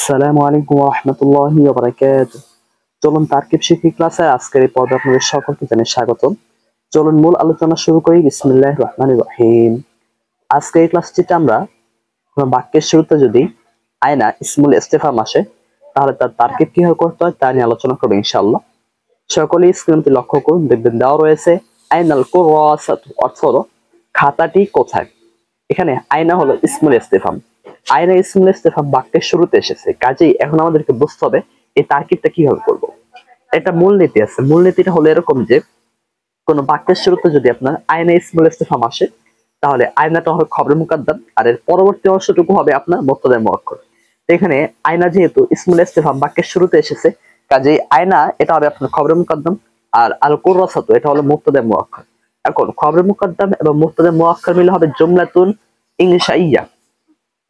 আসসালামু আলাইকুম ওয়া রাহমাতুল্লাহি ওয়া বারাকাতুহু। চলুন তারকিব শিখি ক্লাসে আজকের এই পর্বে আপনাদের সকলকে জানাই স্বাগতম। চলুন মূল আলোচনা শুরু করি। বিসমিল্লাহির রহমানির রহিম। আজকে এই ক্লাসটিতে আমরা কোনো বাক্যের শুরুতে যদি আয়না ইসমুল ইস্তেফাম আসে তাহলে তার তারকিব কিভাবে করতে হয় তা নিয়ে আলোচনা করবো ইনশাআল্লাহ। সকলেই স্ক্রিনটি লক্ষ্য করুন, দেখবেন দেওয়া রয়েছে আইনাল কুরাসাতু, অর্থ হলো খাতাটি কোথায়। এখানে আয়না হলো ইসমুল ইস্তেফাম। আয়না ইসমুল ইস্তেফাম বাক্যের শুরুতে এসেছে, কাজেই এখন আমাদেরকে বুঝতে হবে এই তারকিবটা কিভাবে করব। এটা মূলনীতি আছে। মূলনীতিটা হলো এরকম যে কোন বাক্যের শুরুতে যদি আপনার আয়না ইসমুল ইস্তেফাম আসে তাহলে আয়নাটা হবে খবরে মুকাদ্দাম আর এর পরবর্তী অংশটুকু হবে আপনার মুবতাদা মুআক্খার। এখানে আয়না যেহেতু ইসমুল ইস্তেফাম বাক্যের শুরুতে এসেছে, কাজেই আয়না এটা হবে আপনার খবরে মুকাদ্দাম আর আল কুরাসাতু এটা হলো মুবতাদা মুআক্খার। এখন খবরে মুকাদ্দাম এবং মুবতাদা মুআক্খার মিলে হবে জুমলাতুন ইনশাইয়্যা।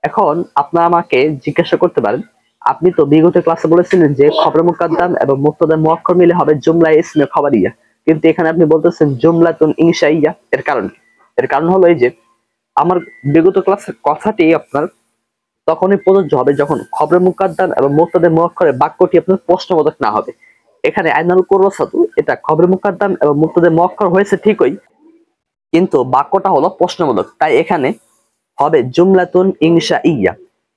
এখন আপনারা আমাকে জিজ্ঞাসা করতে পারেন, আপনি তো বিগত ক্লাসে বলেছিলেন যে খবরে মুকাদ্দাম এবং মুবতাদা মুআক্খার মিলে হবে জুমলা ইসমে খবরিয়া, কিন্তু এখানে আপনি বলতেছেন জুমলাতুন ইনশাইয়্যা। এর কারণ কি? এর কারণ হলো এই যে আমার বিগত ক্লাসের কথাটি আপনার তখনই প্রযোজ্য হবে যখন খবরে মুকাদ্দাম এবং মুবতাদা মুআক্খারের বাক্যটি আপনার প্রশ্নবোধক না হবে। এখানে আইনাল কুরাসাতু এটা খবরে মুকাদ্দাম এবং মুবতাদা মুআক্খার হয়েছে ঠিকই, কিন্তু বাক্যটা হলো প্রশ্নবোধক, তাই এখানে হবে জুমলাতুন ইনশাইয়্যা।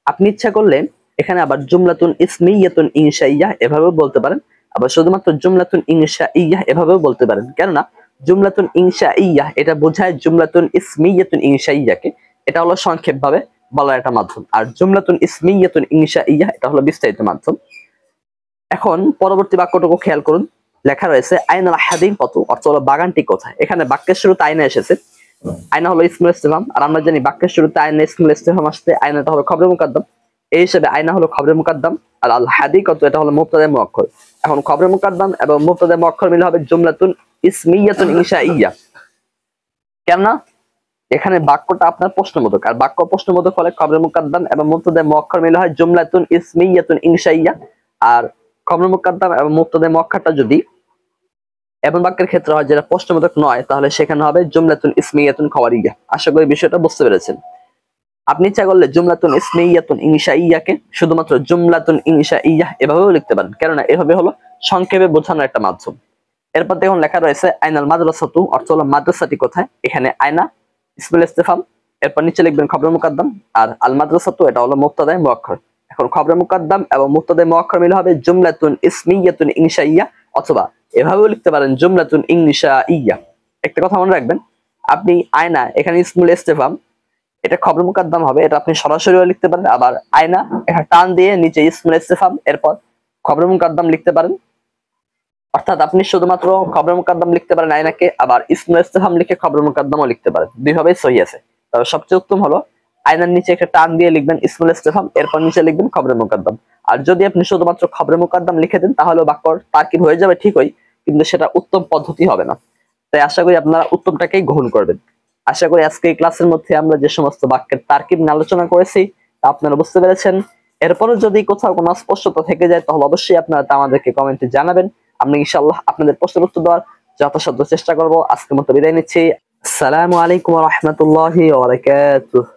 আপনি ইচ্ছা করলে এখানে আবার জুমলাতুন ইসমিয়াতুন ইনশাইয়্যা এভাবেও বলতে পারেন, আবার শুধুমাত্র জুমলাতুন ইনশাইয়্যা এভাবেও বলতে পারেন। কেননা জুমলাতুন ইনশাইয়্যা এটা বোঝায় জুমলাতুন ইসমিয়াতুন ইনশাইয়্যাকে, এটা হলো সংক্ষেপ ভাবে বলার একটা মাধ্যম, আর জুমলাতুন ইসমিয়াতুন ইনশাইয়্যা এটা হলো বিস্তারিত মাধ্যম। এখন পরবর্তী বাক্যটুকু খেয়াল করুন, লেখা রয়েছে আইনাল হাদিকাতু, অর্থ হলো বাগানটি কোথায়। এখানে বাক্যের শুরুতে আয়না এসেছে, আয়না হলো ইসমুল ইস্তেফাম, আর আমরা জানি বাক্যের শুরুতে আয়না ইসমুল ইস্তেফাম আসতে আয়নাটা হবে খবরে মুকাদ্দাম। এই হিসেবে আয়না হলো খবরে মুকাদ্দাম আর আল হাদিকাতু এটা হলো মুবতাদা মুআক্খার। এখন খবরে মুকাদ্দাম এবং মুবতাদা মুআক্খার মিলে হবে জুমলাতুন ইসমিয়াতুন ইনশাইয়্যা। কেননা এখানে বাক্যটা আপনার প্রশ্নবোধক, আর বাক্য প্রশ্নবোধক হলে খবরে মুকাদ্দাম এবং মুবতাদা মুআক্খার মিলে হয় জুমলাতুন ইসমিয়াতুন ইনশাইয়্যা। আর খবরে মুকাদ্দাম এবং মুবতাদা মুআক্খারটা যদি এমন বাক্যের ক্ষেত্রে হয় যেটা প্রশ্নবোধক নয়, তাহলে সেখানে হবে জুমলাতুন ইসমিয়াতুন খবরিয়া। আশা করি বিষয়টা বুঝতে পেরেছেন। আপনি ইচ্ছা করলে জুমলাতুন ইসমিয়াতুন ইনশাইয়্যাকে শুধুমাত্র জুমলাতুন ইনশাইয়্যা এভাবেও লিখতে পারেন, কেননা এভাবে হলো সংক্ষেপে বোঝানোর একটা মাধ্যম। এরপর দেখুন লেখা রয়েছে আইনাল মাদ্রাসাতু, অর্থ হলো মাদ্রাসাটি কোথায়। এখানে আয়না ইসমুল ইস্তেফাম, এরপর নিচে লিখবেন খবরে মুকাদ্দাম, আর আল মাদ্রাসাতু এটা হলো মুবতাদা মুআক্খার। এখন খবরে মুকাদ্দাম এবং মুবতাদা মুআক্খার মিলে হবে জুমলাতুন ইসমিয়াতুন ইনশাইয়্যা, অথবা এভাবেও লিখতে পারেন জুমলাতুন ইনশাইয়্যা। একটা কথা মনে রাখবেন, আপনি আয়না এখানে ইসমুল ইস্তেফাম এটা খবর মুকাদ্দাম হবে, এটা আপনি সরাসরিও লিখতে পারেন, আবার আয়না এটা টান দিয়ে নিচে ইসমুল ইস্তেফাম এরপর খবর মুকাদ্দাম লিখতে পারেন। অর্থাৎ আপনি শুধুমাত্র খবর মুকাদ্দাম লিখতে পারেন আয়নাকে, আবার ইসমুল ইস্তেফাম লিখে খবর মুকাদ্দামও লিখতে পারেন, দুইভাবেই সহি আছে। তবে সবচেয়ে উত্তম হলো আয়নার নিচে একটা টান দিয়ে লিখবেন ইসমুল ইস্তেফাম, এরপর নিচে লিখবেন খবর মুকাদ্দাম। আর যদি আপনি শুধুমাত্র খবর মুকাদ্দাম লিখে দেন তাহলে বাক্যর তারকিব হয়ে যাবে ঠিকই, কিন্তু সেটা উত্তম পদ্ধতি হবে না। তাই আশা করি আপনারা উত্তমটাকেই গ্রহণ করবেন। আশা করি আজকে এই ক্লাসের মধ্যে আমরা যে সমস্ত বাক্যের তারকিব নিয়ে আলোচনা করেছি তা আপনারা বুঝতে পেরেছেন। এরপরে যদি কোথাও কোনো অস্পষ্টতা থেকে যায় তাহলে অবশ্যই আপনারা তা আমাদেরকে কমেন্টে জানাবেন। আমরা ইনশাআল্লাহ আপনাদের প্রশ্নের উত্তর দেওয়ার যথাসাধ্য চেষ্টা করব। আজকের মতো বিদায় নিচ্ছি। আসসালামু আলাইকুম ওয়া রাহমাতুল্লাহি ওয়া বারাকাতুহু।